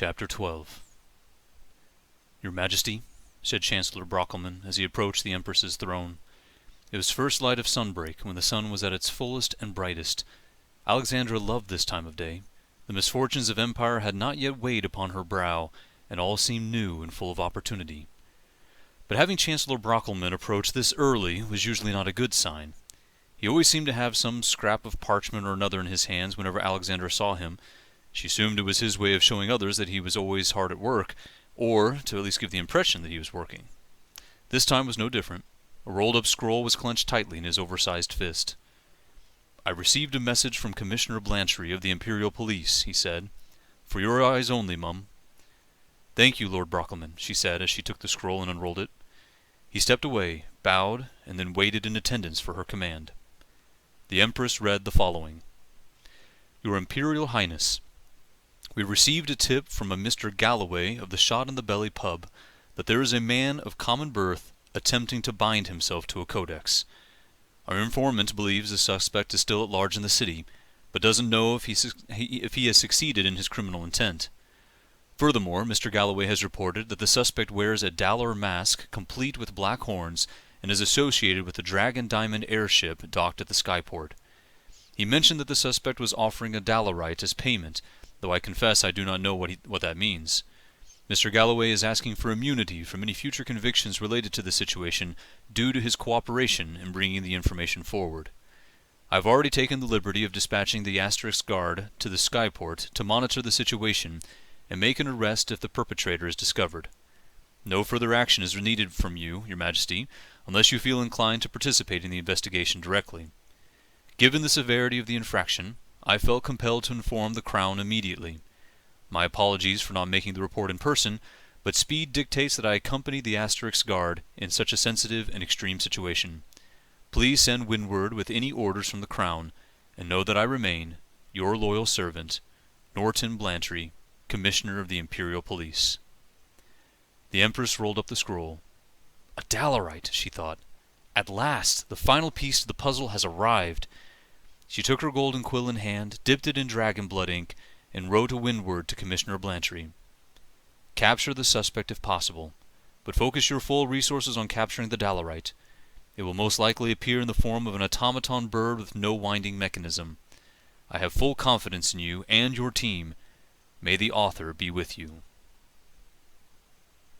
Chapter 12. Your Majesty, said Chancellor Brockelmann as he approached the Empress's throne. It was first light of sunbreak, when the sun was at its fullest and brightest. Alexandra loved this time of day. The misfortunes of empire had not yet weighed upon her brow, and all seemed new and full of opportunity. But having Chancellor Brockelmann approach this early was usually not a good sign. He always seemed to have some scrap of parchment or another in his hands whenever Alexandra saw him. She assumed it was his way of showing others that he was always hard at work, or to at least give the impression that he was working. This time was no different. A rolled-up scroll was clenched tightly in his oversized fist. "I received a message from Commissioner Blanchery of the Imperial Police," he said. "For your eyes only, Mum." "Thank you, Lord Brockelmann," she said as she took the scroll and unrolled it. He stepped away, bowed, and then waited in attendance for her command. The Empress read the following. Your Imperial Highness, we received a tip from a Mr. Galloway of the Shot-in-the-Belly pub that there is a man of common birth attempting to bind himself to a Codex. Our informant believes the suspect is still at large in the city, but doesn't know if he has succeeded in his criminal intent. Furthermore, Mr. Galloway has reported that the suspect wears a Dalar mask complete with black horns and is associated with the Dragon Diamond airship docked at the skyport. He mentioned that the suspect was offering a Dalarite as payment, though I confess I do not know what that means. Mr. Galloway is asking for immunity from any future convictions related to the situation due to his cooperation in bringing the information forward. I have already taken the liberty of dispatching the Asterix Guard to the skyport to monitor the situation and make an arrest if the perpetrator is discovered. No further action is needed from you, Your Majesty, unless you feel inclined to participate in the investigation directly. Given the severity of the infraction, I felt compelled to inform the Crown immediately. My apologies for not making the report in person, but speed dictates that I accompany the Asterix Guard in such a sensitive and extreme situation. Please send windward with any orders from the Crown, and know that I remain, your loyal servant, Norton Blanchery, Commissioner of the Imperial Police. The Empress rolled up the scroll. A Dalarite, she thought. At last, the final piece to the puzzle has arrived. She took her golden quill in hand, dipped it in dragon blood ink, and wrote a windward to Commissioner Blanchery. Capture the suspect if possible, but focus your full resources on capturing the Dalarite. It will most likely appear in the form of an automaton bird with no winding mechanism. I have full confidence in you and your team. May the author be with you.